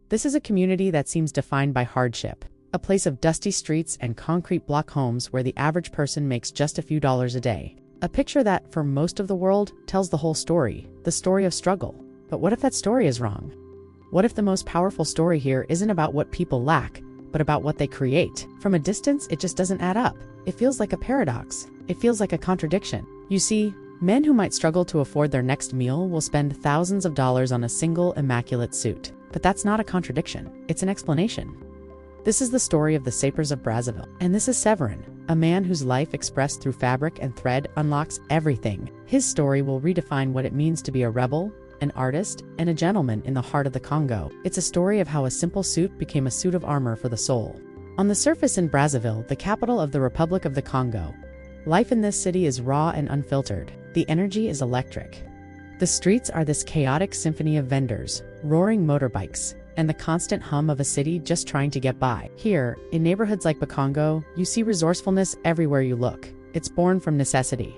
This is a community that seems defined by hardship, a place of dusty streets and concrete block homes where the average person makes just a few dollars a day. A picture that, for most of the world, tells the whole story, the story of struggle. But what if that story is wrong? What if the most powerful story here isn't about what people lack, but about what they create? From a distance, it just doesn't add up. It feels like a paradox. It feels like a contradiction. You see, men who might struggle to afford their next meal will spend thousands of dollars on a single immaculate suit. But that's not a contradiction. It's an explanation. This is the story of the Sapeurs of Brazzaville. And this is Séverin, a man whose life expressed through fabric and thread unlocks everything. His story will redefine what it means to be a rebel, an artist, and a gentleman in the heart of the Congo. It's a story of how a simple suit became a suit of armor for the soul. On the surface in Brazzaville, the capital of the Republic of the Congo, life in this city is raw and unfiltered. The energy is electric. The streets are this chaotic symphony of vendors, roaring motorbikes, and the constant hum of a city just trying to get by. Here, in neighborhoods like Bakongo, you see resourcefulness everywhere you look. It's born from necessity.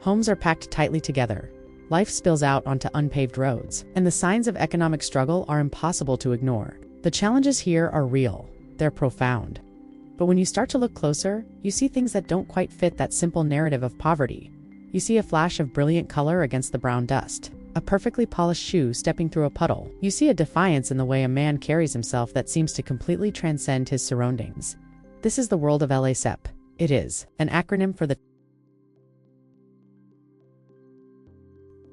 Homes are packed tightly together. Life spills out onto unpaved roads, and the signs of economic struggle are impossible to ignore. The challenges here are real. They're profound. But when you start to look closer, you see things that don't quite fit that simple narrative of poverty. You see a flash of brilliant color against the brown dust, a perfectly polished shoe stepping through a puddle. You see a defiance in the way a man carries himself that seems to completely transcend his surroundings. This is the world of LASEP. It is an acronym for the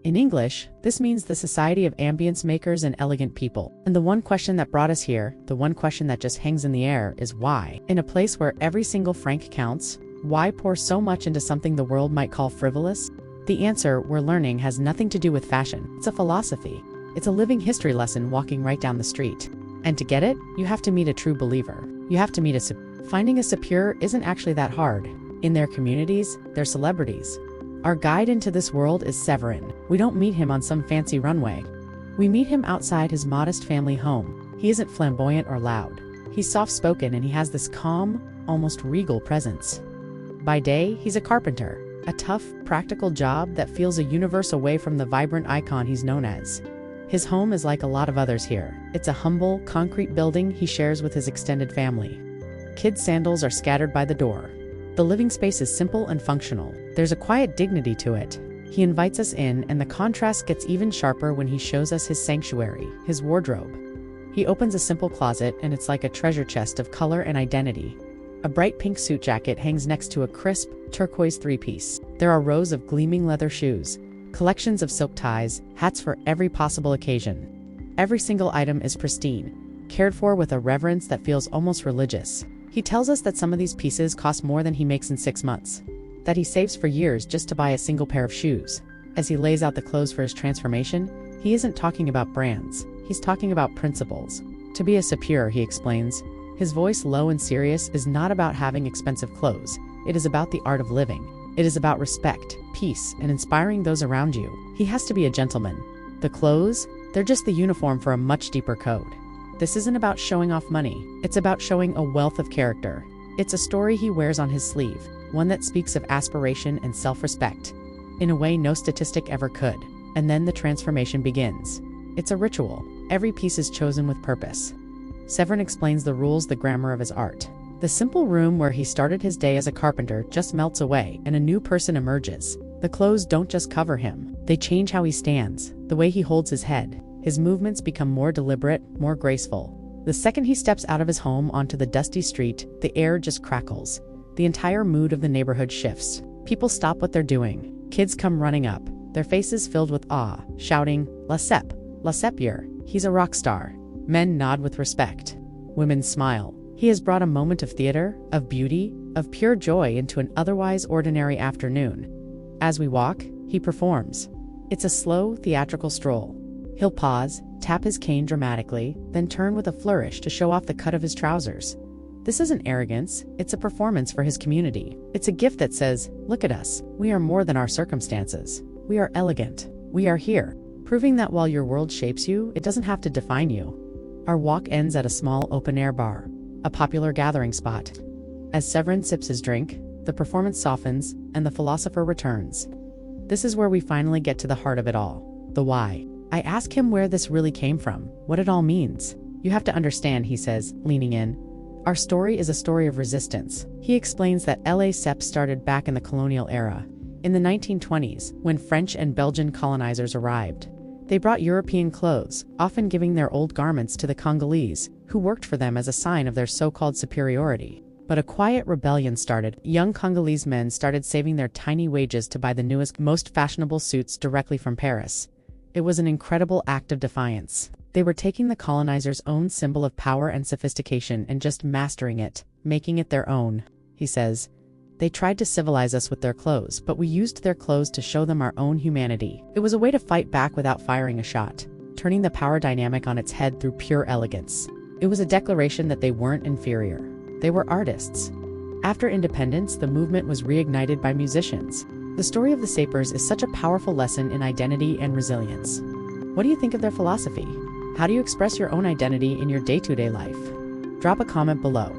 In English, this means the Society of Ambience Makers and Elegant People. And the one question that brought us here, the one question that just hangs in the air, is why? In a place where every single franc counts, why pour so much into something the world might call frivolous? The answer, we're learning, has nothing to do with fashion. It's a philosophy. It's a living history lesson walking right down the street. And to get it, you have to meet a true believer. You have to meet Finding a sapeur isn't actually that hard. In their communities, they're celebrities. Our guide into this world is Séverin. We don't meet him on some fancy runway. We meet him outside his modest family home. He isn't flamboyant or loud. He's soft-spoken and he has this calm, almost regal presence. By day, he's a carpenter, a tough, practical job that feels a universe away from the vibrant icon he's known as. His home is like a lot of others here. It's a humble, concrete building he shares with his extended family. Kids' sandals are scattered by the door. The living space is simple and functional. There's a quiet dignity to it. He invites us in, and the contrast gets even sharper when he shows us his sanctuary, his wardrobe. He opens a simple closet, and it's like a treasure chest of color and identity. A bright pink suit jacket hangs next to a crisp, turquoise three-piece. There are rows of gleaming leather shoes, collections of silk ties, hats for every possible occasion. Every single item is pristine, cared for with a reverence that feels almost religious. He tells us that some of these pieces cost more than he makes in 6 months, that he saves for years just to buy a single pair of shoes. As he lays out the clothes for his transformation, he isn't talking about brands, he's talking about principles. To be a sapeur, he explains, his voice low and serious, is not about having expensive clothes. It is about the art of living. It is about respect, peace, and inspiring those around you. He has to be a gentleman. The clothes, they're just the uniform for a much deeper code. This isn't about showing off money. It's about showing a wealth of character. It's a story he wears on his sleeve, one that speaks of aspiration and self-respect, in a way no statistic ever could. And then the transformation begins. It's a ritual. Every piece is chosen with purpose. Séverin explains the rules, the grammar of his art. The simple room where he started his day as a carpenter just melts away, and a new person emerges. The clothes don't just cover him. They change how he stands, the way he holds his head. His movements become more deliberate, more graceful. The second he steps out of his home onto the dusty street, the air just crackles. The entire mood of the neighborhood shifts. People stop what they're doing. Kids come running up, their faces filled with awe, shouting, "La Sapeur, he's a rock star." Men nod with respect. Women smile. He has brought a moment of theater, of beauty, of pure joy into an otherwise ordinary afternoon. As we walk, he performs. It's a slow, theatrical stroll. He'll pause, tap his cane dramatically, then turn with a flourish to show off the cut of his trousers. This isn't arrogance, it's a performance for his community. It's a gift that says, look at us, we are more than our circumstances. We are elegant. We are here, proving that while your world shapes you, it doesn't have to define you. Our walk ends at a small open-air bar, a popular gathering spot. As Séverin sips his drink, the performance softens, and the philosopher returns. This is where we finally get to the heart of it all, the why. I ask him where this really came from, what it all means. You have to understand, he says, leaning in. Our story is a story of resistance. He explains that LA Seps started back in the colonial era, in the 1920s, when French and Belgian colonizers arrived. They brought European clothes, often giving their old garments to the Congolese, who worked for them as a sign of their so-called superiority. But a quiet rebellion started. Young Congolese men started saving their tiny wages to buy the newest, most fashionable suits directly from Paris. It was an incredible act of defiance. They were taking the colonizers' own symbol of power and sophistication and just mastering it, making it their own. He says, they tried to civilize us with their clothes, but we used their clothes to show them our own humanity. It was a way to fight back without firing a shot, turning the power dynamic on its head through pure elegance. It was a declaration that they weren't inferior. They were artists. After independence, the movement was reignited by musicians. The story of the Sapeurs is such a powerful lesson in identity and resilience. What do you think of their philosophy? How do you express your own identity in your day-to-day life? Drop a comment below.